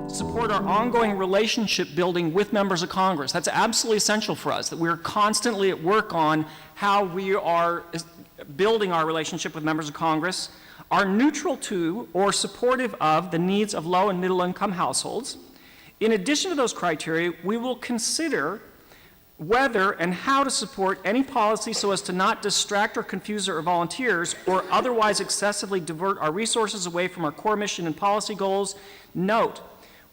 support our ongoing relationship building with members of Congress. That's absolutely essential for us, that we're constantly at work on how we are building our relationship with members of Congress, are neutral to or supportive of the needs of low and middle income households. In addition to those criteria, we will consider whether and how to support any policy so as to not distract or confuse our volunteers or otherwise excessively divert our resources away from our core mission and policy goals. Note,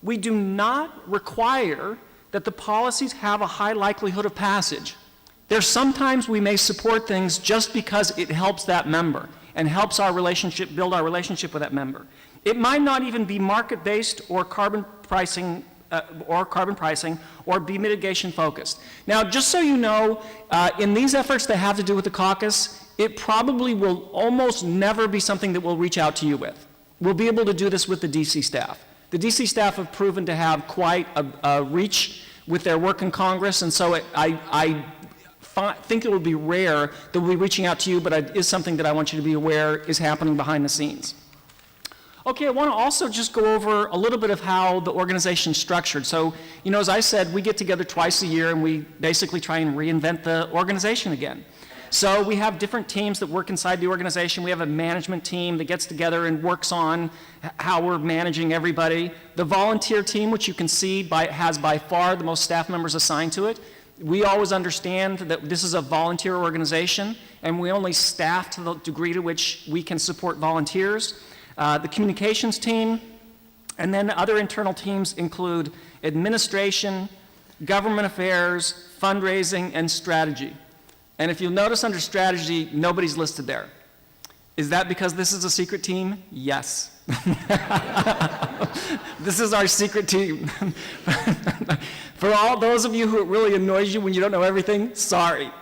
we do not require that the policies have a high likelihood of passage. There's sometimes we may support things just because it helps that member and helps our relationship, build our relationship with that member. It might not even be market-based or carbon pricing or be mitigation focused. Now, just so you know, in these efforts that have to do with the caucus, it probably will almost never be something that we'll reach out to you with. We'll be able to do this with the DC staff. The DC staff have proven to have quite a reach with their work in Congress, and so I think it will be rare that we'll be reaching out to you, but it is something that I want you to be aware is happening behind the scenes. Okay, I want to also just go over a little bit of how the organization's structured. So, you know, as I said, we get together twice a year and we basically try and reinvent the organization again. So we have different teams that work inside the organization. We have a management team that gets together and works on how we're managing everybody. The volunteer team, which you can see has by far the most staff members assigned to it. We always understand that this is a volunteer organization and we only staff to the degree to which we can support volunteers. The communications team, and then other internal teams include administration, government affairs, fundraising, and strategy. And if you'll notice under strategy, nobody's listed there. Is that because this is a secret team? Yes. This is our secret team. For all those of you who it really annoys you when you don't know everything, sorry.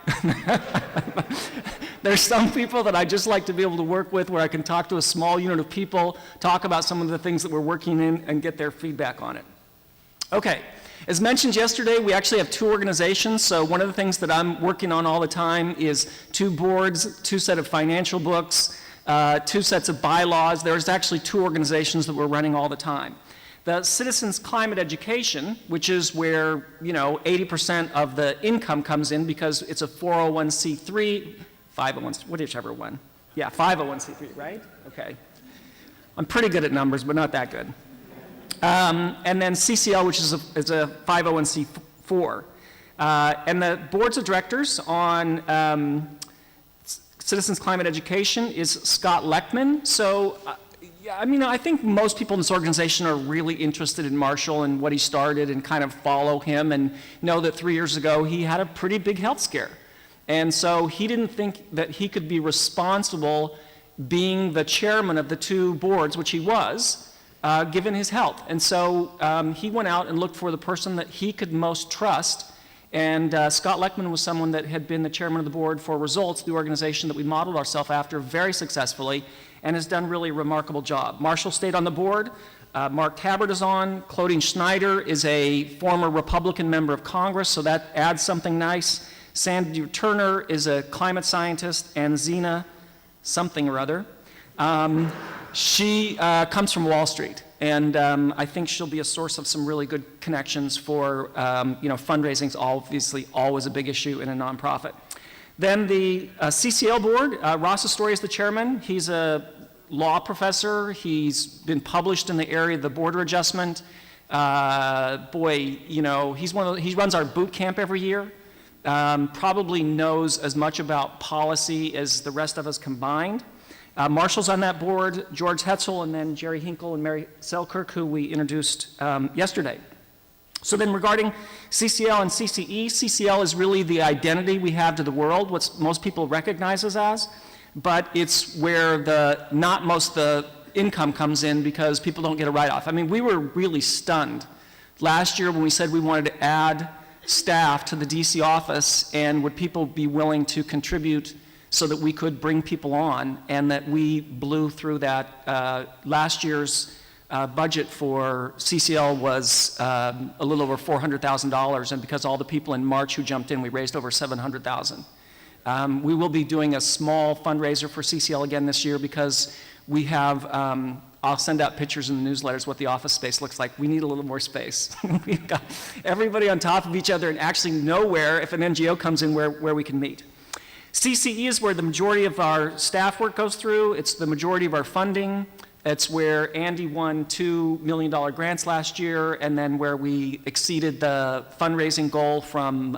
There's some people that I just like to be able to work with where I can talk to a small unit of people, talk about some of the things that we're working in, and get their feedback on it. Okay, as mentioned yesterday, we actually have two organizations. So one of the things that I'm working on all the time is 2 boards, 2 sets of financial books, 2 sets of bylaws. There's actually 2 organizations that we're running all the time. The Citizens Climate Education, which is where 80% of the income comes in because it's a 401c3, 501, whichever one. Yeah, 501c3, right? Okay. I'm pretty good at numbers, but not that good. And then CCL, which is a 501c4. And the boards of directors on Citizens Climate Education is Scott Leckman. So, I think most people in this organization are really interested in Marshall and what he started and kind of follow him and know that 3 years ago he had a pretty big health scare. And so he didn't think that he could be responsible being the chairman of the 2 boards, which he was, given his health. And so he went out and looked for the person that he could most trust. And Scott Leckman was someone that had been the chairman of the board for Results, the organization that we modeled ourselves after very successfully, and has done really a remarkable job. Marshall stayed on the board. Mark Tabbert is on. Claudine Schneider is a former Republican member of Congress, so that adds something nice. Sandy Turner is a climate scientist, and Zena something or other. She comes from Wall Street, and I think she'll be a source of some really good connections for, fundraising is obviously always a big issue in a nonprofit. Then the CCL board, Ross Astoria is the chairman. He's a law professor. He's been published in the area of the border adjustment. He runs our boot camp every year. Probably knows as much about policy as the rest of us combined. Marshall's on that board, George Hetzel, and then Jerry Hinkle and Mary Selkirk, who we introduced yesterday. So then regarding CCL and CCE, CCL is really the identity we have to the world, what most people recognize us as, but it's where not most the income comes in because people don't get a write-off. We were really stunned last year when we said we wanted to add staff to the DC office, and would people be willing to contribute so that we could bring people on, and that we blew through that. Last year's budget for CCL was a little over $400,000, and because all the people in March who jumped in, we raised over $700,000. We will be doing a small fundraiser for CCL again this year because we have I'll send out pictures in the newsletters what the office space looks like. We need a little more space. We've got everybody on top of each other and actually nowhere if an NGO comes in where we can meet. CCE is where the majority of our staff work goes through. It's the majority of our funding. It's where Andy won $2 million grants last year, and then where we exceeded the fundraising goal from,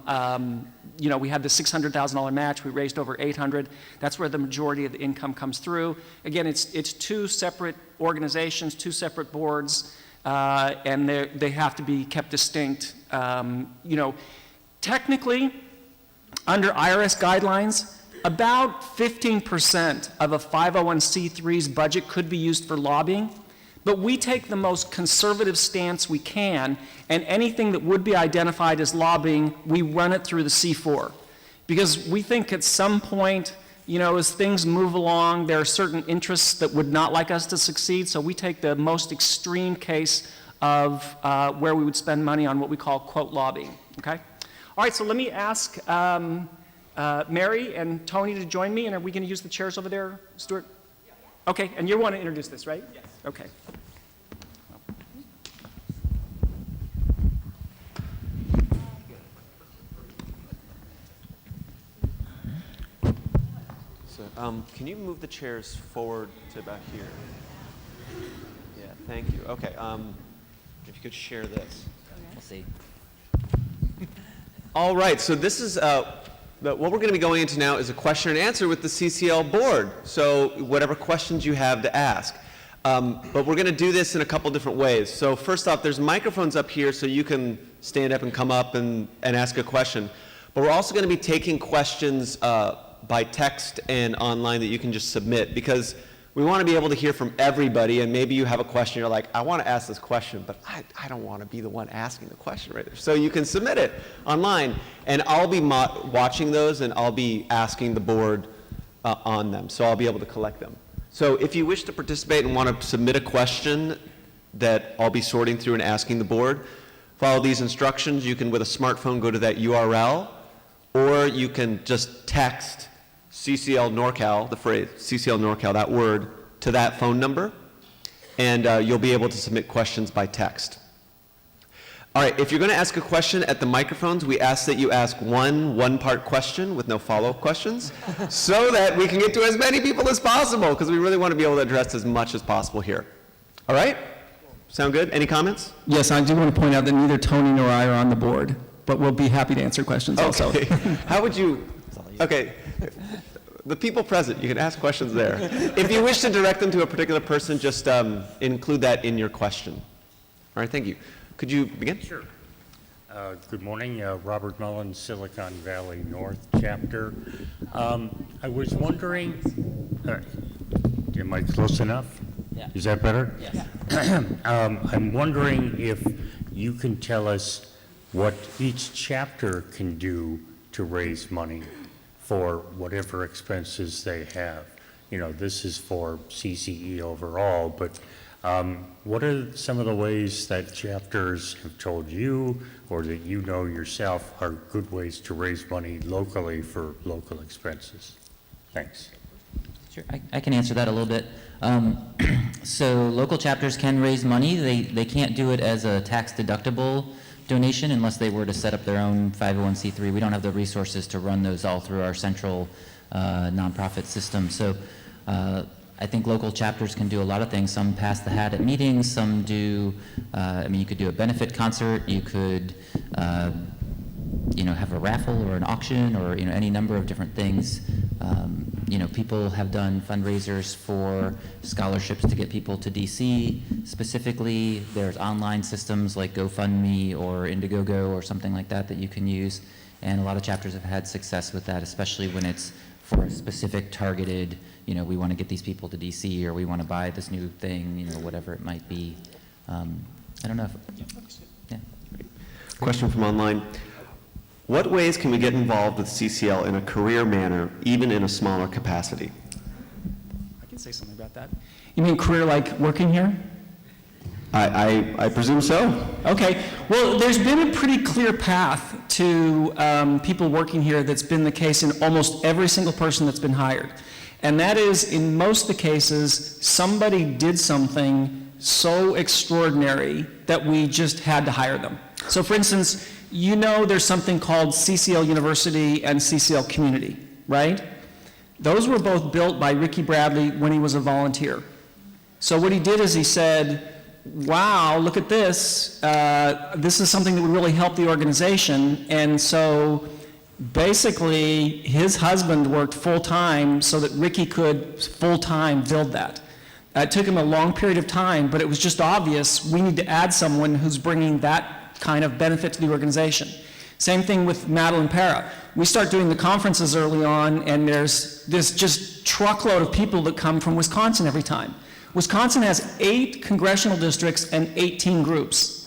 we had the $600,000 match. We raised over $800,000. That's where the majority of the income comes through. Again, it's two separate organizations, two separate boards, and they have to be kept distinct. Technically, under IRS guidelines, about 15% of a 501c3's budget could be used for lobbying, but we take the most conservative stance we can, and anything that would be identified as lobbying, we run it through the C4. Because we think at some point, as things move along, there are certain interests that would not like us to succeed, so we take the most extreme case of where we would spend money on what we call, quote, lobbying, okay? All right, so let me ask Mary and Tony to join me, and are we going to use the chairs over there, Stuart? Yeah. Okay, and you want to introduce this, right? Yes. Okay. So, can you move the chairs forward to about here? Yeah, thank you. Okay, if you could share this. We'll see. All right, so this is, what we're going to be going into now is a question and answer with the CCL board. So whatever questions you have to ask. But we're going to do this in a couple different ways. So first off, there's microphones up here so you can stand up and come up and ask a question. But we're also going to be taking questions by text and online that you can just submit, because we want to be able to hear from everybody, and maybe you have a question, you're like, I want to ask this question, but I don't want to be the one asking the question right there. So you can submit it online, and I'll be watching those, and I'll be asking the board on them, so I'll be able to collect them. So if you wish to participate and want to submit a question that I'll be sorting through and asking the board, follow these instructions. You can, with a smartphone, go to that URL, or you can just text CCL NorCal, the phrase CCL NorCal, that word, to that phone number, and you'll be able to submit questions by text. All right, if you're going to ask a question at the microphones, we ask that you ask one-part question with no follow-up questions, so that we can get to as many people as possible, because we really want to be able to address as much as possible here. All right? Sound good? Any comments? Yes, I do want to point out that neither Tony nor I are on the board, but we'll be happy to answer questions also. How would you, okay, the people present, you can ask questions there. If you wish to direct them to a particular person, just include that in your question. All right, thank you. Could you begin? Sure. Good morning, Robert Mullen, Silicon Valley North Chapter. I was wondering, am I close enough? Yeah. Is that better? Yes. I'm wondering if you can tell us what each chapter can do to raise money for whatever expenses they have. This is for CCE overall, but what are some of the ways that chapters have told you, or that you know yourself, are good ways to raise money locally for local expenses? Thanks. Sure, I can answer that a little bit. So local chapters can raise money. They can't do it as a tax-deductible donation unless they were to set up their own 501c3. We don't have the resources to run those all through our central nonprofit system. So I think local chapters can do a lot of things. Some pass the hat at meetings, some do, you could do a benefit concert, you could have a raffle or an auction, or any number of different things. People have done fundraisers for scholarships to get people to DC. Specifically, there's online systems like GoFundMe or Indiegogo or something like that that you can use, and a lot of chapters have had success with that, especially when it's for a specific targeted, we want to get these people to DC, or we want to buy this new thing, whatever it might be. I don't know if, yeah. Question from online. What ways can we get involved with CCL in a career manner, even in a smaller capacity? I can say something about that. You mean career like working here? I presume so. Okay. Well, there's been a pretty clear path to people working here that's been the case in almost every single person that's been hired. And that is, in most of the cases, somebody did something so extraordinary that we just had to hire them. So for instance, you know there's something called CCL University and CCL Community, right? Those were both built by Ricky Bradley when he was a volunteer. So what he did is he said, wow, look at this. This is something that would really help the organization. And so basically, his husband worked full-time so that Ricky could full-time build that. It took him a long period of time, but it was just obvious we need to add someone who's bringing that kind of benefit to the organization. Same thing with Madeline Para. We start doing the conferences early on, and there's this just truckload of people that come from Wisconsin every time. Wisconsin has 8 congressional districts and 18 groups.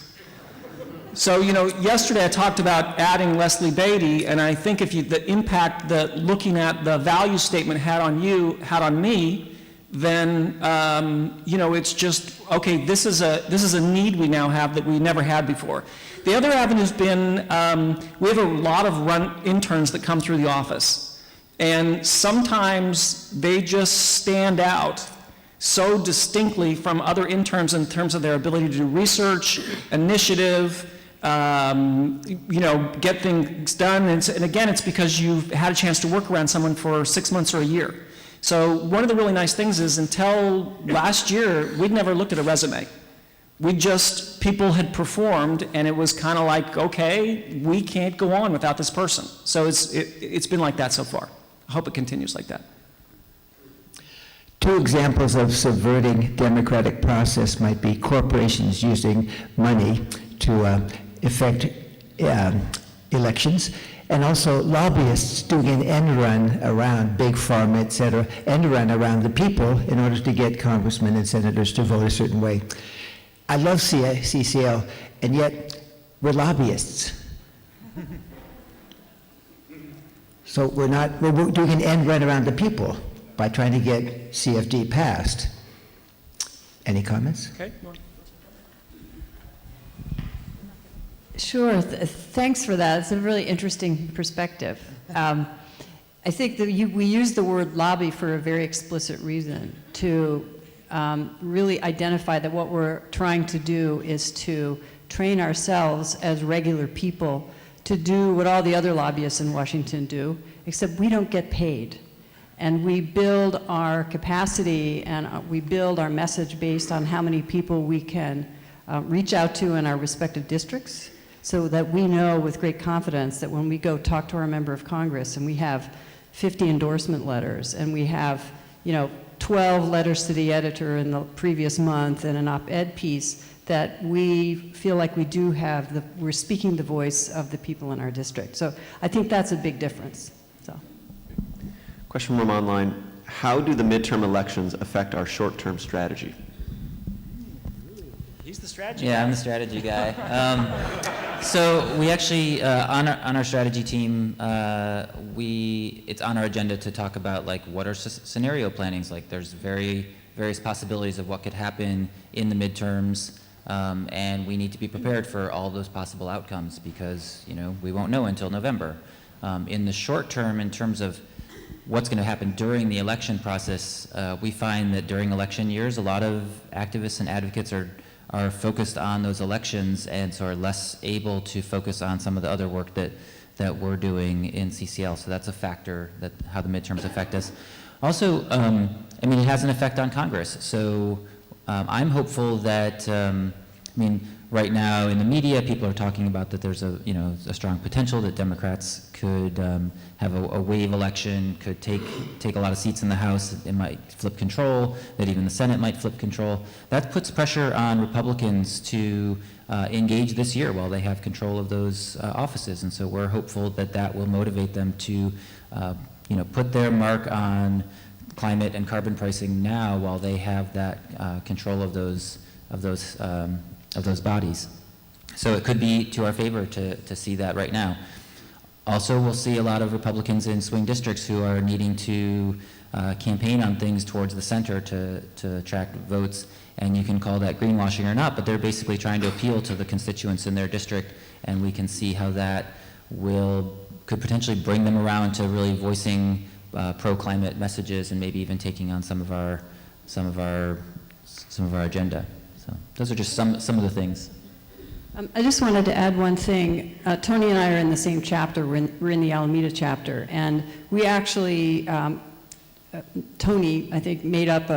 So, you know, yesterday I talked about adding Leslie Beatty, and I think if the impact that looking at the value statement had on you, had on me, then, you know, it's just, okay, this is a need we now have that we never had before. The other avenue's been, we have a lot of interns that come through the office, and sometimes they just stand out so distinctly from other interns in terms of their ability to do research, initiative, you know, get things done. And again, it's because you've had a chance to work around someone for 6 months or a year. So one of the really nice things is until last year, we'd never looked at a resume. People had performed, and it was kind of like, okay, we can't go on without this person. So it's been like that so far. I hope it continues like that. 2 examples of subverting democratic process might be corporations using money to affect elections, and also lobbyists doing an end run around Big Pharma, et cetera, end run around the people in order to get congressmen and senators to vote a certain way. I love CCL, and yet we're lobbyists. So we're doing an end run around the people by trying to get CFD passed. Any comments? Okay. Sure. Thanks for that. It's a really interesting perspective. I think that we use the word lobby for a very explicit reason, to really identify that what we're trying to do is to train ourselves as regular people to do what all the other lobbyists in Washington do, except we don't get paid. And we build our capacity and we build our message based on how many people we can reach out to in our respective districts, so that we know with great confidence that when we go talk to our member of Congress and we have 50 endorsement letters and we have, you know, 12 letters to the editor in the previous month and an op-ed piece, that we feel like we do have we're speaking the voice of the people in our district. So I think that's a big difference. So. Question from online: how do the midterm elections affect our short-term strategy? He's the strategy Yeah, guy. I'm the strategy guy. So we actually, on our strategy team, it's on our agenda to talk about like what are scenario plannings. Like there's various possibilities of what could happen in the midterms, and we need to be prepared for all those possible outcomes because, you know, we won't know until November. In the short term, in terms of what's going to happen during the election process, we find that during election years, a lot of activists and advocates are focused on those elections and so are less able to focus on some of the other work that we're doing in CCL. So that's a factor, that how the midterms affect us. Also, I mean, it has an effect on Congress. So I'm hopeful that, I mean, right now in the media, people are talking about that there's a strong potential that Democrats could have a wave election, could take a lot of seats in the House. It might flip control, that even the Senate might flip control. That puts pressure on Republicans to engage this year while they have control of those offices. And so we're hopeful that that will motivate them to put their mark on climate and carbon pricing now while they have that control of those bodies. So it could be to our favor to see that right now. Also, we'll see a lot of Republicans in swing districts who are needing to campaign on things towards the center to attract votes, and you can call that greenwashing or not, but they're basically trying to appeal to the constituents in their district, and we can see how that could potentially bring them around to really voicing pro-climate messages and maybe even taking on some of our agenda. So those are just some of the things. I just wanted to add one thing. Tony and I are in the same chapter. We're in the Alameda chapter, and we actually, Tony, I think, made up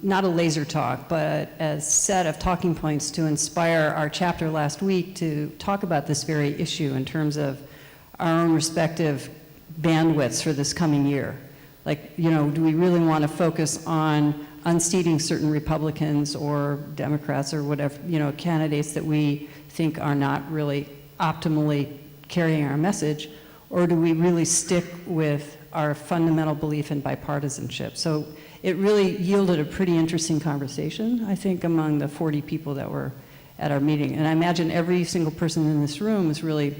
not a laser talk, but a set of talking points to inspire our chapter last week to talk about this very issue in terms of our own respective bandwidths for this coming year. Like, you know, do we really want to focus on unseating certain Republicans or Democrats or whatever, you know, candidates that we think are not really optimally carrying our message, or do we really stick with our fundamental belief in bipartisanship? So it really yielded a pretty interesting conversation, I think, among the 40 people that were at our meeting. And I imagine every single person in this room is really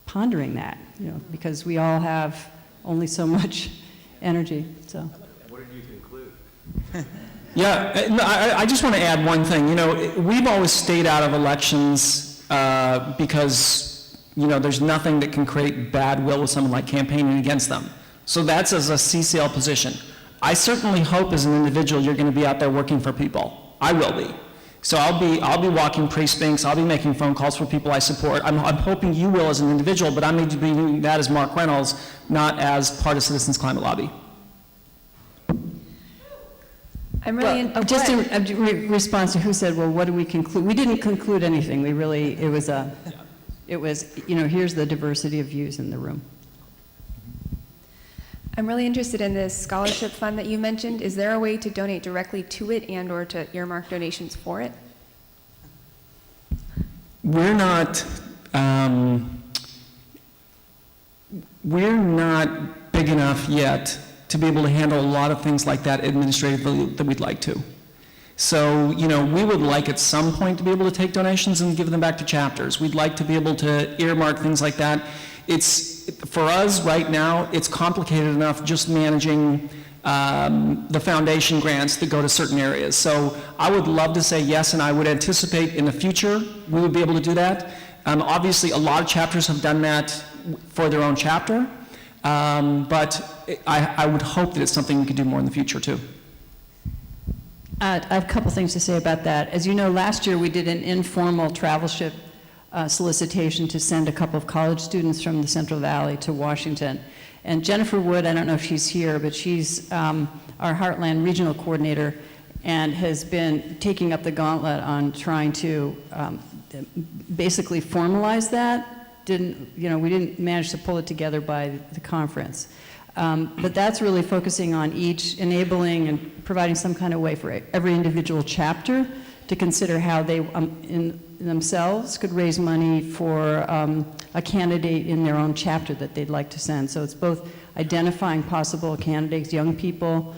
pondering that, you know, because we all have only so much energy, so. What did you conclude? Yeah, no, I just want to add one thing. You know, we've always stayed out of elections because, you know, there's nothing that can create bad will with someone like campaigning against them. So that's as a CCL position. I certainly hope as an individual you're going to be out there working for people. I will be. So I'll be walking precincts, I'll be making phone calls for people I support. I'm hoping you will as an individual, but I'm going to be doing that as Mark Reynolds, not as part of Citizens Climate Lobby. I'm really Well, just in response to who said, well, what do we conclude? We didn't conclude anything. We really, it was, you know, here's the diversity of views in the room. I'm really interested in this scholarship fund that you mentioned. Is there a way to donate directly to it and or to earmark donations for it? We're not big enough yet to be able to handle a lot of things like that administratively that we'd like to. So, you know, we would like at some point to be able to take donations and give them back to chapters. We'd like to be able to earmark things like that. For us right now, it's complicated enough just managing the foundation grants that go to certain areas. So I would love to say yes, and I would anticipate in the future we would be able to do that. Obviously, a lot of chapters have done that for their own chapter, but I would hope that it's something we could do more in the future too. I have a couple things to say about that. As you know, last year we did an informal travelship solicitation to send a couple of college students from the Central Valley to Washington. And Jennifer Wood, I don't know if she's here, but she's our Heartland Regional Coordinator and has been taking up the gauntlet on trying to basically formalize that. We didn't manage to pull it together by the conference. But that's really focusing on each, enabling and providing some kind of way for every individual chapter to consider how they in themselves could raise money for a candidate in their own chapter that they'd like to send. So it's both identifying possible candidates, young people,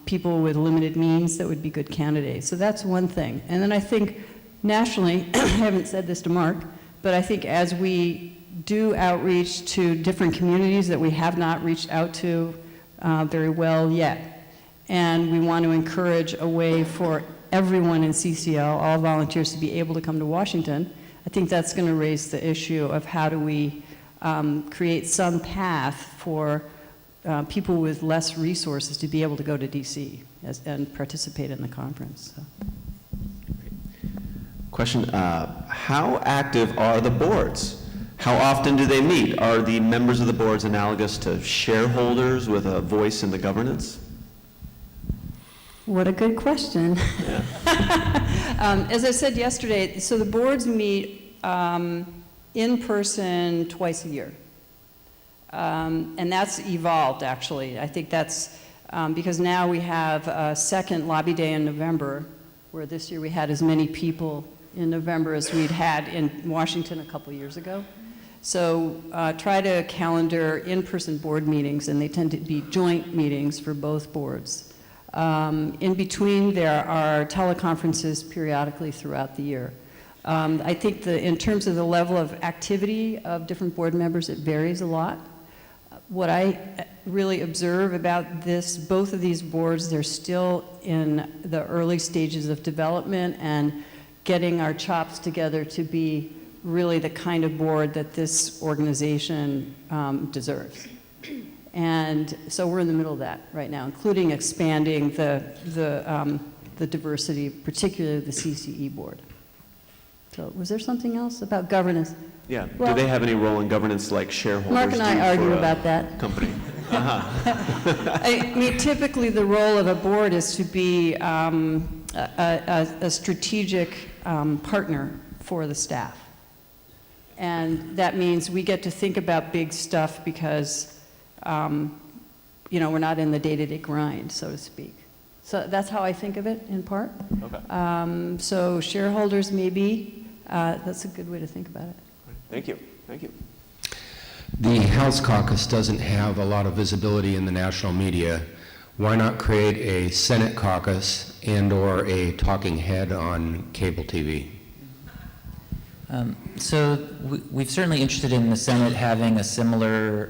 people with limited means that would be good candidates. So that's one thing. And then I think nationally, I haven't said this to Mark, but I think as we do outreach to different communities that we have not reached out to very well yet, and we want to encourage a way for everyone in CCL, all volunteers, to be able to come to Washington, I think that's going to raise the issue of how do we create some path for people with less resources to be able to go to DC and participate in the conference. So. Question, how active are the boards? How often do they meet? Are the members of the boards analogous to shareholders with a voice in the governance? What a good question. Yeah. As I said yesterday, so the boards meet in person twice a year. And that's evolved, actually. I think that's because now we have a second lobby day in November, where this year we had as many people in November as we'd had in Washington a couple years ago. So try to calendar in-person board meetings, and they tend to be joint meetings for both boards. In between, there are teleconferences periodically throughout the year. I think in terms of the level of activity of different board members, it varies a lot. What I really observe about both of these boards, they're still in the early stages of development and getting our chops together to be really the kind of board that this organization deserves. And so we're in the middle of that right now, including expanding the diversity, particularly the CCE board. So was there something else about governance? Yeah. Well, do they have any role in governance like shareholders Mark and do I argue for a about that. company? I mean, typically the role of a board is to be a strategic partner for the staff. And that means we get to think about big stuff because, you know, we're not in the day-to-day grind, so to speak. So that's how I think of it in part. Okay. So shareholders maybe, that's a good way to think about it. Thank you. Thank you. The House Caucus doesn't have a lot of visibility in the national media. Why not create a Senate caucus and/or a talking head on cable TV? So we've certainly interested in the Senate having a similar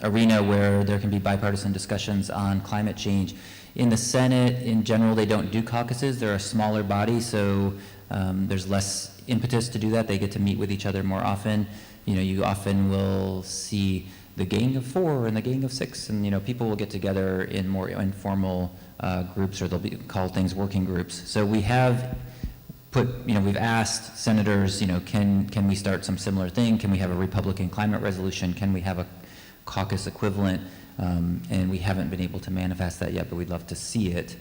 arena where there can be bipartisan discussions on climate change. In the Senate, in general, they don't do caucuses. They're a smaller body, so there's less impetus to do that. They get to meet with each other more often. You know, you often will see the gang of 4 and the gang of 6, and, you know, people will get together in more informal groups, or they'll be called things working groups. So we have we've asked senators, you know, can we start some similar thing? Can we have a Republican climate resolution? Can we have a caucus equivalent? And we haven't been able to manifest that yet, but we'd love to see it.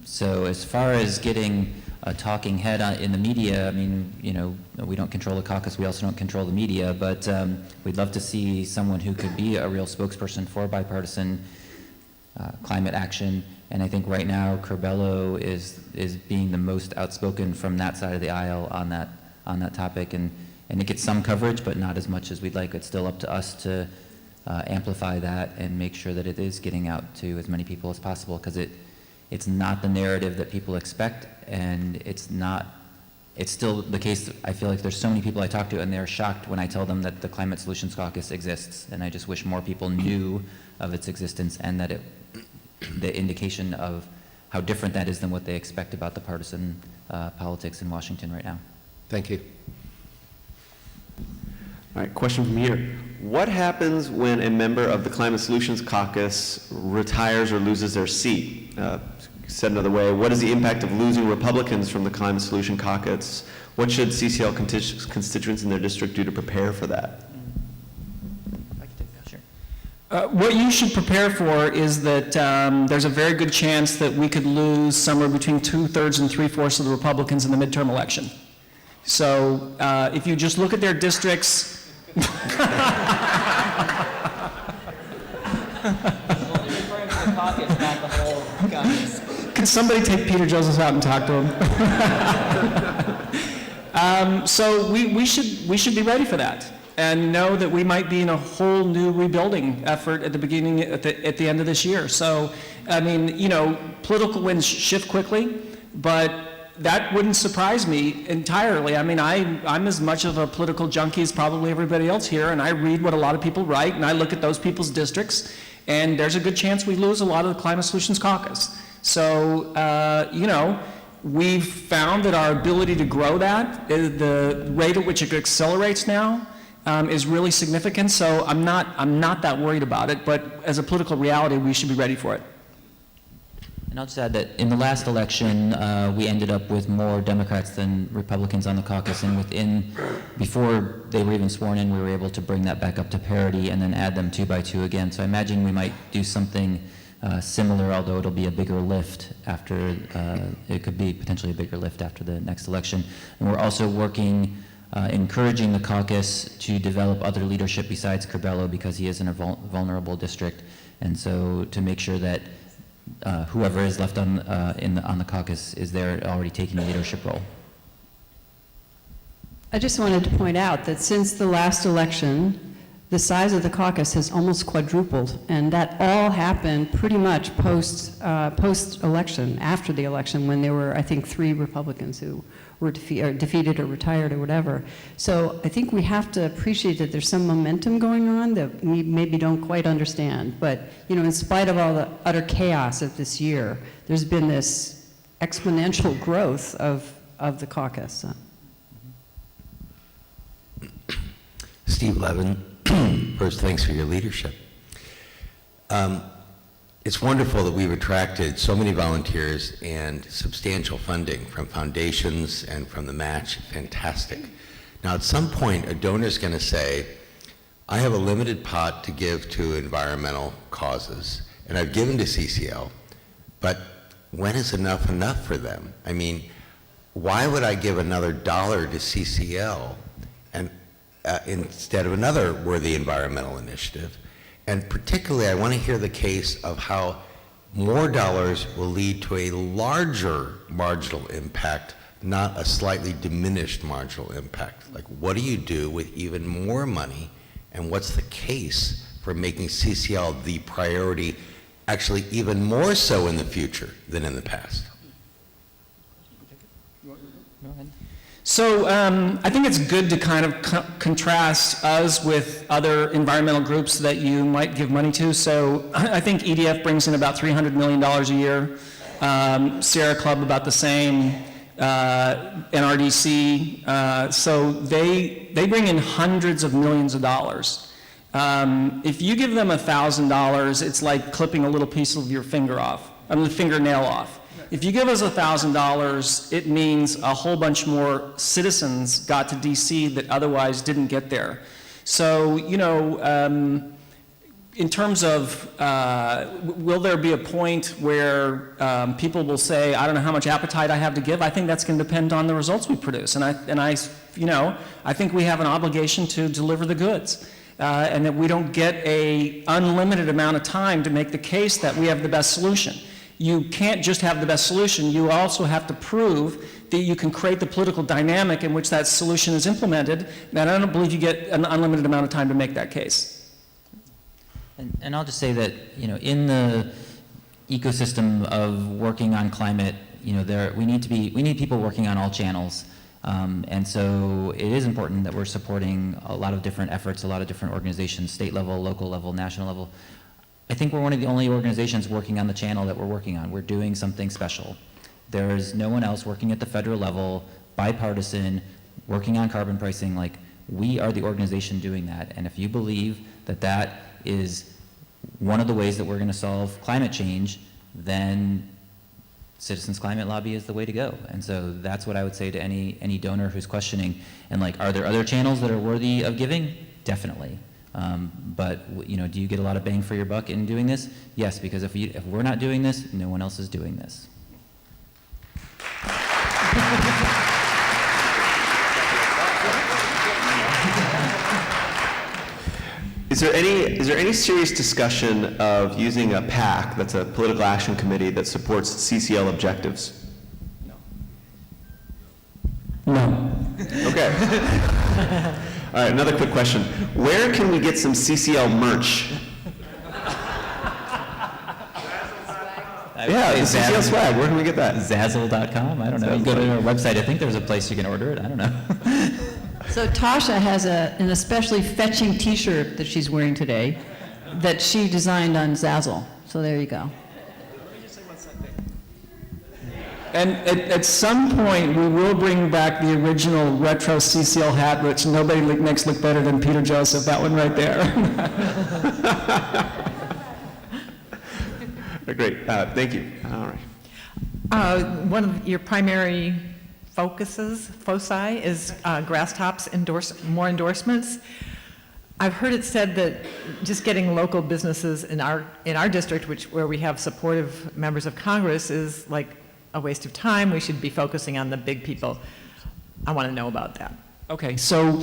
So as far as getting a talking head in the media, I mean, you know, we don't control the caucus, we also don't control the media, but we'd love to see someone who could be a real spokesperson for bipartisan climate action. And I think right now Curbelo is being the most outspoken from that side of the aisle on that topic, and it gets some coverage, but not as much as we'd like. It's still up to us to amplify that and make sure that it is getting out to as many people as possible, because it's not the narrative that people expect, and it's still the case. I feel like there's so many people I talk to, and they're shocked when I tell them that the Climate Solutions Caucus exists, and I just wish more people knew of its existence, and that the indication of how different that is than what they expect about the partisan politics in Washington right now. Thank you. All right, question from here. What happens when a member of the Climate Solutions Caucus retires or loses their seat? Said another way, what is the impact of losing Republicans from the Climate Solution Caucus? What should CCL constituents in their district do to prepare for that? Sure. What you should prepare for is that there's a very good chance that we could lose somewhere between 2/3 and 3/4 of the Republicans in the midterm election. So if you just look at their districts, Can somebody take Peter Joseph out and talk to him? So we should be ready for that, and know that we might be in a whole new rebuilding effort at the beginning, at the end of this year. So, I mean, you know, political winds shift quickly, but that wouldn't surprise me entirely. I mean, I'm as much of a political junkie as probably everybody else here, and I read what a lot of people write, and I look at those people's districts, and there's a good chance we lose a lot of the Climate Solutions Caucus. So, you know, we've found that our ability to grow that, the rate at which it accelerates now, is really significant. So I'm not that worried about it, but as a political reality, we should be ready for it. And I'll just add that in the last election, we ended up with more Democrats than Republicans on the caucus, and before they were even sworn in, we were able to bring that back up to parity and then add them 2 by 2 again. So I imagine we might do something similar, although it'll be a bigger lift after, it could be potentially a bigger lift after the next election. And we're also working, encouraging the caucus to develop other leadership besides Curbelo, because he is in a vulnerable district, and so to make sure that whoever is left on the caucus is there already taking a leadership role. I just wanted to point out that since the last election, the size of the caucus has almost quadrupled, and that all happened pretty much post-election, after the election, when there were, I think, 3 Republicans who were defeated or retired or whatever. So I think we have to appreciate that there's some momentum going on that we maybe don't quite understand. But, you know, in spite of all the utter chaos of this year, there's been this exponential growth of the caucus. Steve Levin. First, thanks for your leadership. It's wonderful that we've attracted so many volunteers and substantial funding from foundations and from the match. Fantastic. Now, at some point, a donor is going to say, I have a limited pot to give to environmental causes, and I've given to CCL, but when is enough for them? I mean, why would I give another dollar to CCL and instead of another worthy environmental initiative? And particularly, I want to hear the case of how more dollars will lead to a larger marginal impact, not a slightly diminished marginal impact. Like, what do you do with even more money, and what's the case for making CCL the priority, actually even more so in the future than in the past? So I think it's good to kind of contrast us with other environmental groups that you might give money to. So I think EDF brings in about $300 million a year, Sierra Club about the same, NRDC. So they bring in hundreds of millions of dollars. If you give them $1,000, it's like clipping a little piece of your finger off, the fingernail off. If you give us $1,000, it means a whole bunch more citizens got to DC that otherwise didn't get there. So, you know, in terms of, will there be a point where people will say, I don't know how much appetite I have to give? I think that's going to depend on the results we produce. And I think we have an obligation to deliver the goods. And that we don't get an unlimited amount of time to make the case that we have the best solution. You can't just have the best solution. You also have to prove that you can create the political dynamic in which that solution is implemented. And I don't believe you get an unlimited amount of time to make that case. And I'll just say that, you know, in the ecosystem of working on climate, you know, we need people working on all channels. And so it is important that we're supporting a lot of different efforts, a lot of different organizations, state level, local level, national level. I think we're one of the only organizations working on the channel that we're working on. We're doing something special. There's no one else working at the federal level, bipartisan, working on carbon pricing. Like, we are the organization doing that. And if you believe that that is one of the ways that we're going to solve climate change, then Citizens Climate Lobby is the way to go. And so that's what I would say to any donor who's questioning. And like, are there other channels that are worthy of giving? Definitely. But you know, do you get a lot of bang for your buck in doing this? Yes, because if we're not doing this, no one else is doing this. Is there any serious discussion of using a PAC, that's a political action committee, that supports CCL objectives? No. Okay. All right, another quick question. Where can we get some CCL merch? Yeah, the CCL swag. Where can we get that? Zazzle.com? I don't know. You go to our website. I think there's a place you can order it. I don't know. So Tasha has an especially fetching T-shirt that she's wearing today that she designed on Zazzle. So there you go. And at some point, we will bring back the original retro CCL hat, which nobody makes look better than Peter Joseph, that one right there. Great, thank you. All right. One of your primary foci is Grass Top's more endorsements. I've heard it said that just getting local businesses in our district, where we have supportive members of Congress, is like a waste of time. We should be focusing on the big people. I want to know about that. Okay, so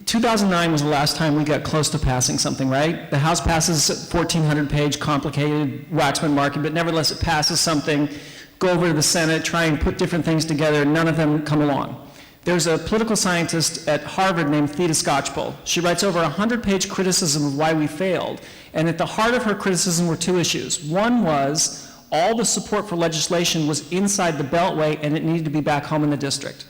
2009 was the last time we got close to passing something, right? The House passes a 1,400-page complicated Waxman Markey, but nevertheless it passes something. Go over to the Senate, try and put different things together, none of them come along. There's a political scientist at Harvard named Theda Skocpol. She writes over a 100-page criticism of why we failed, and at the heart of her criticism were two issues. One was all the support for legislation was inside the Beltway and it needed to be back home in the district.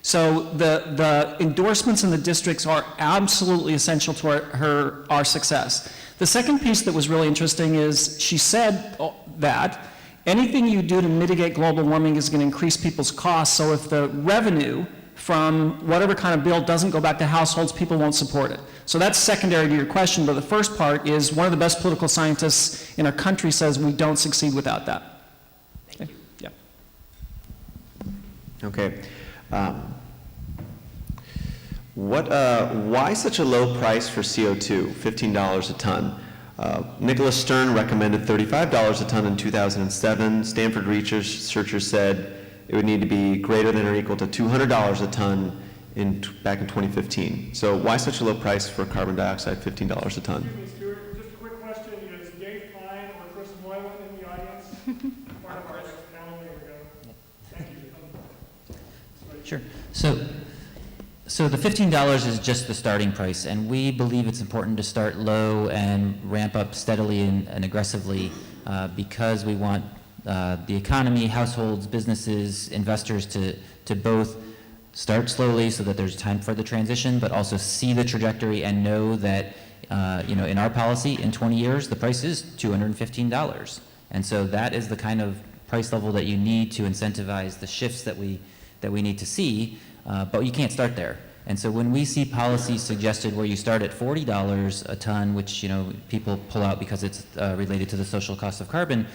So the endorsements in the districts are absolutely essential to our success. The second piece that was really interesting is she said that anything you do to mitigate global warming is going to increase people's costs, so if the revenue from whatever kind of bill doesn't go back to households, people won't support it. So that's secondary to your question, but the first part is one of the best political scientists in our country says we don't succeed without that. Okay. Yeah. Okay. Why such a low price for CO2, $15 a ton? Nicholas Stern recommended $35 a ton in 2007. Stanford researchers said it would need to be greater than or equal to $200 a ton back in 2015. So why such a low price for carbon dioxide, $15 a ton? Excuse me, Stuart, just a quick question. Is Dave Pine or Chris Moylan in the audience? Part of our next panel, there we go. Thank you. Sure. So the $15 is just the starting price, and we believe it's important to start low and ramp up steadily and aggressively because we want the economy, households, businesses, investors to both start slowly so that there's time for the transition, but also see the trajectory and know that in our policy, in 20 years, the price is $215. And so that is the kind of price level that you need to incentivize the shifts that we need to see, but you can't start there. And so when we see policies suggested where you start at $40 a ton, which people pull out because it's related to the social cost of carbon,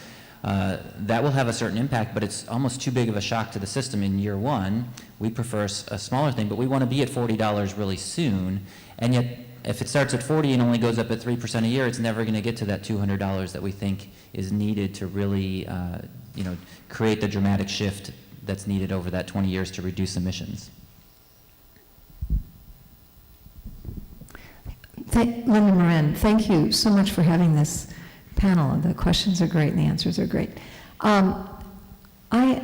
that will have a certain impact, but it's almost too big of a shock to the system in year one. We prefer a smaller thing, but we want to be at $40 really soon. And yet, if it starts at 40 and only goes up at 3% a year, it's never going to get to that $200 that we think is needed to really, create the dramatic shift that's needed over that 20 years to reduce emissions. Linda Moran, thank you so much for having this panel. The questions are great and the answers are great. I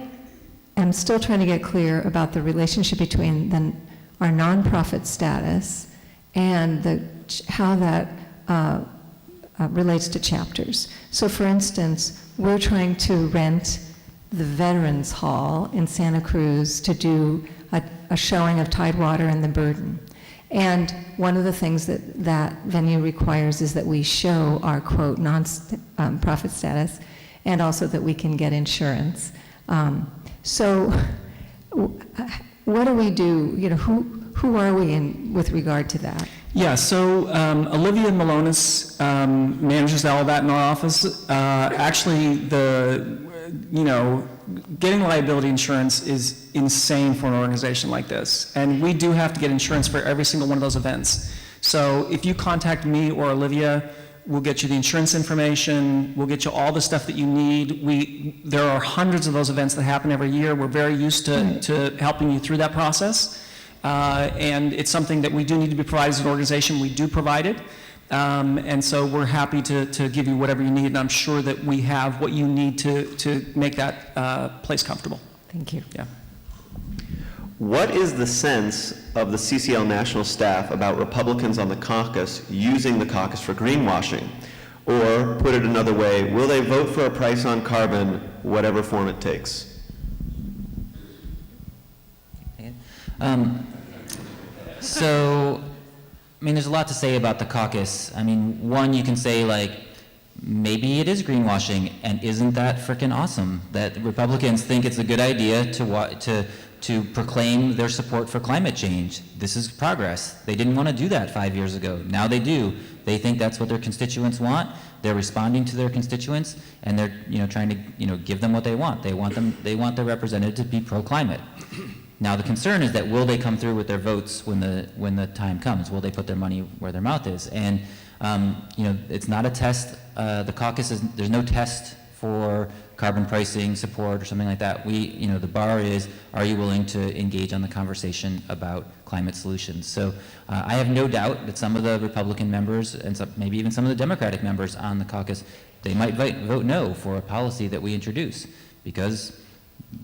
am still trying to get clear about the relationship between our nonprofit status and how that relates to chapters. So for instance, we're trying to rent the Veterans Hall in Santa Cruz to do a showing of Tidewater and the Burden. And one of the things that venue requires is that we show our, quote, non-profit status, and also that we can get insurance. So what do we do? Who are we with regard to that? Yeah, so Olivia Malonis manages all of that in our office. Actually, getting liability insurance is insane for an organization like this. And we do have to get insurance for every single one of those events. So if you contact me or Olivia, we'll get you the insurance information, we'll get you all the stuff that you need. There are hundreds of those events that happen every year. We're very used to helping you through that process. And it's something that we do need to be provided as an organization. We do provide it. And so we're happy to give you whatever you need, and I'm sure that we have what you need to make that place comfortable. Thank you. Yeah. What is the sense of the CCL national staff about Republicans on the caucus using the caucus for greenwashing? Or, put it another way, will they vote for a price on carbon, whatever form it takes? There's a lot to say about the caucus. One, you can say, maybe it is greenwashing, and isn't that frickin' awesome that Republicans think it's a good idea to proclaim their support for climate change. This is progress. They didn't want to do that 5 years ago. Now they do. They think that's what their constituents want. They're responding to their constituents, and they're trying to give them what they want. They want their representative to be pro-climate. Now the concern is that will they come through with their votes when the time comes? Will they put their money where their mouth is? And it's not a test. The caucus there's no test for carbon pricing support or something like that. The bar is, are you willing to engage on the conversation about climate solutions? So I have no doubt that some of the Republican members and maybe even some of the Democratic members on the caucus, they might vote no for a policy that we introduce because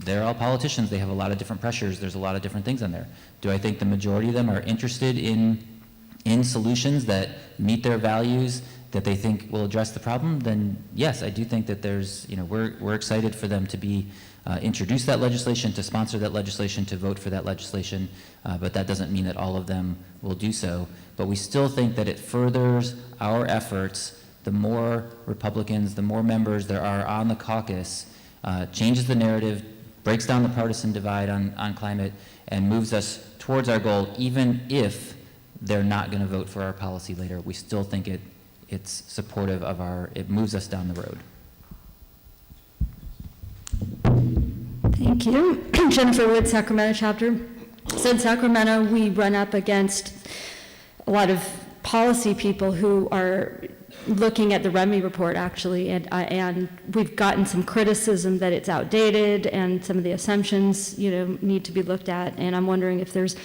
they're all politicians. They have a lot of different pressures. There's a lot of different things in there. Do I think the majority of them are interested in solutions that meet their values, that they think will address the problem? Then yes, I do think that there's, we're excited for them to be introduce that legislation, to sponsor that legislation, to vote for that legislation, but that doesn't mean that all of them will do so. But we still think that it furthers our efforts. The more Republicans, the more members there are on the caucus, changes the narrative, breaks down the partisan divide on climate and moves us towards our goal, even if they're not going to vote for our policy later. We still think it's supportive of it moves us down the road. Thank you. Jennifer Wood, Sacramento chapter. So in Sacramento, we run up against a lot of policy people who are looking at the REMI report, actually, and we've gotten some criticism that it's outdated and some of the assumptions, need to be looked at. And I'm wondering if there's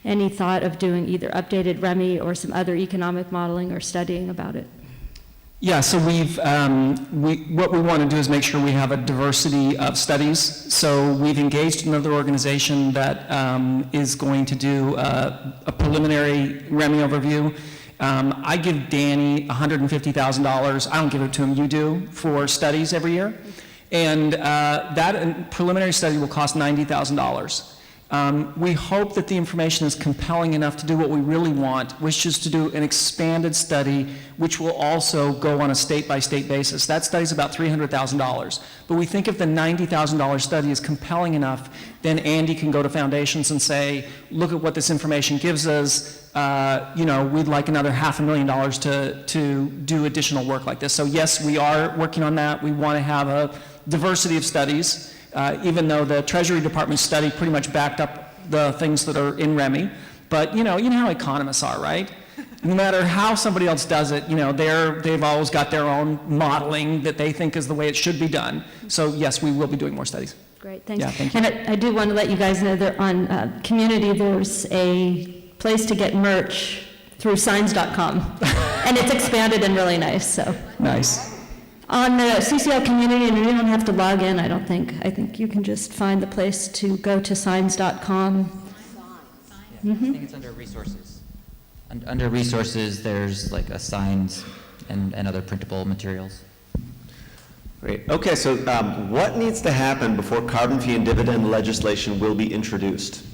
any thought of doing either updated REMI or some other economic modeling or studying about it. Yeah, so what we want to do is make sure we have a diversity of studies. So we've engaged another organization that is going to do a preliminary REMI overview. I give Danny $150,000. I don't give it to him, you do, for studies every year. And that preliminary study will cost $90,000. We hope that the information is compelling enough to do what we really want, which is to do an expanded study, which will also go on a state-by-state basis. That study's about $300,000. But we think if the $90,000 study is compelling enough, then Andy can go to foundations and say, look at what this information gives us. We'd like another $500,000 to do additional work like this. So yes, we are working on that. We want to have a diversity of studies. Even though the Treasury Department study pretty much backed up the things that are in REMI. But you know how economists are, right? No matter how somebody else does it, they've always got their own modeling that they think is the way it should be done. So yes, we will be doing more studies. Great, thanks. Yeah, thank you. And I do want to let you guys know that on Community, there's a place to get merch through signs.com. And it's expanded and really nice, so. Nice. On the CCL community, and you don't have to log in, I don't think. I think you can just find the place to go to signs.com. I think it's under resources. Under resources, there's like a signs and other printable materials. Great. Okay, so what needs to happen before carbon fee and dividend legislation will be introduced?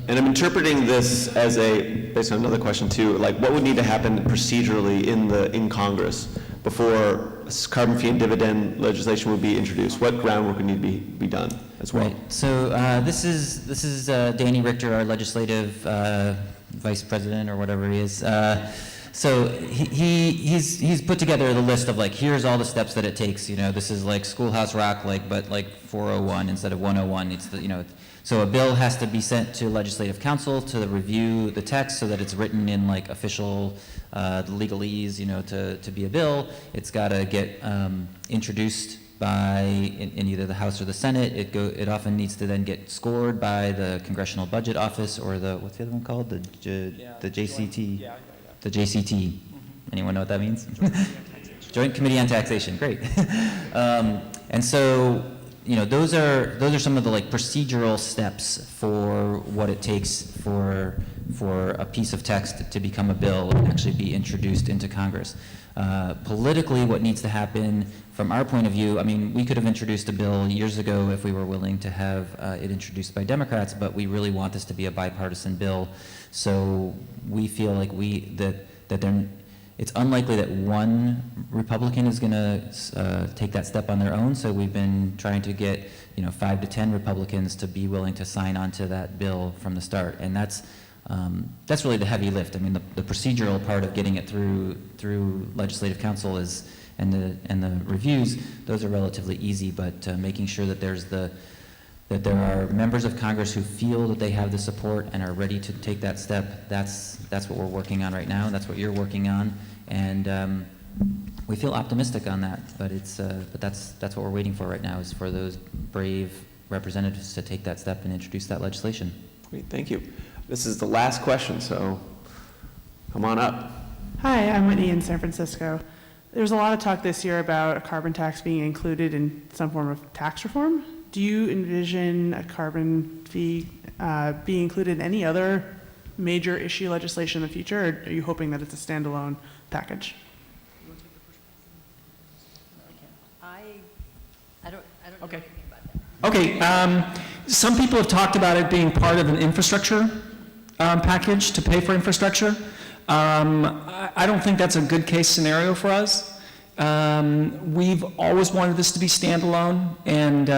And I'm interpreting this as based on another question too, like what would need to happen procedurally in Congress before carbon fee and dividend legislation would be introduced? What groundwork would need to be done as well? Right. So this is Danny Richter, our legislative vice president or whatever he is. So he's put together the list of like, here's all the steps that it takes. This is like Schoolhouse Rock, but 401 instead of 101. It's so a bill has to be sent to legislative council to review the text so that it's written in like official legalese, to be a bill. It's got to get introduced in either the House or the Senate. It often needs to then get scored by the Congressional Budget Office or what's the other one called? The JCT. The JCT. Anyone know what that means? Joint Committee on Taxation. Great. And so, those are some of the like procedural steps for what it takes for a piece of text to become a bill and actually be introduced into Congress. Politically, what needs to happen from our point of view, we could have introduced a bill years ago if we were willing to have it introduced by Democrats, but we really want this to be a bipartisan bill. So we feel like it's unlikely that one Republican is going to take that step on their own. So we've been trying to get 5 to 10 Republicans to be willing to sign on to that bill from the start, and that's really the heavy lift. The procedural part of getting it through legislative council and the reviews, those are relatively easy. But making sure that that there are members of Congress who feel that they have the support and are ready to take that step. That's what we're working on right now. That's what you're working on, and we feel optimistic on that. But that's what we're waiting for right now, is for those brave representatives to take that step and introduce that legislation. Great, thank you. This is the last question, so come on up. Hi, I'm Whitney in San Francisco. There's a lot of talk this year about a carbon tax being included in some form of tax reform. Do you envision a carbon fee being included in any other major issue legislation in the future, or are you hoping that it's a standalone package? I don't know Okay. anything about that. Okay, some people have talked about it being part of an infrastructure package to pay for infrastructure. I don't think that's a good case scenario for us. We've always wanted this to be standalone, and,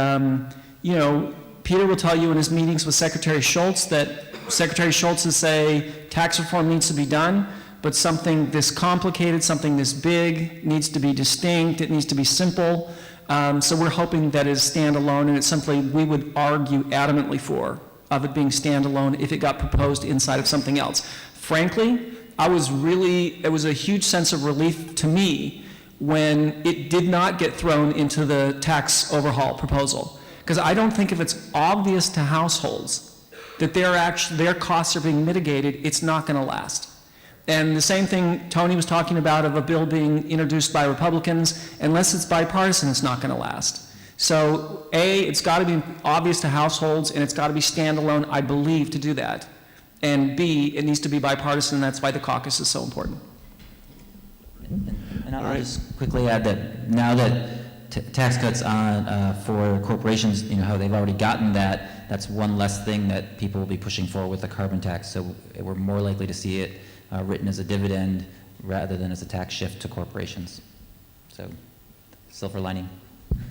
you know, Peter will tell you in his meetings with Secretary Schultz that Secretary Schultz will say tax reform needs to be done, but something this complicated, something this big needs to be distinct, it needs to be simple. So we're hoping that it's standalone, and it's simply, we would argue adamantly for of it being standalone if it got proposed inside of something else. Frankly, it was a huge sense of relief to me when it did not get thrown into the tax overhaul proposal. Because I don't think if it's obvious to households that their costs are being mitigated, it's not going to last. And the same thing Tony was talking about of a bill being introduced by Republicans, unless it's bipartisan, it's not going to last. So A, it's got to be obvious to households, and it's got to be standalone, I believe, to do that. And B, it needs to be bipartisan, and that's why the caucus is so important. And I'll just quickly add that now that tax cuts on for corporations, you know, how they've already gotten that, that's one less thing that people will be pushing for with the carbon tax. So we're more likely to see it written as a dividend rather than as a tax shift to corporations. So, silver lining.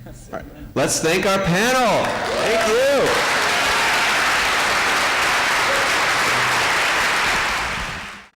All right. Let's thank our panel. Thank you.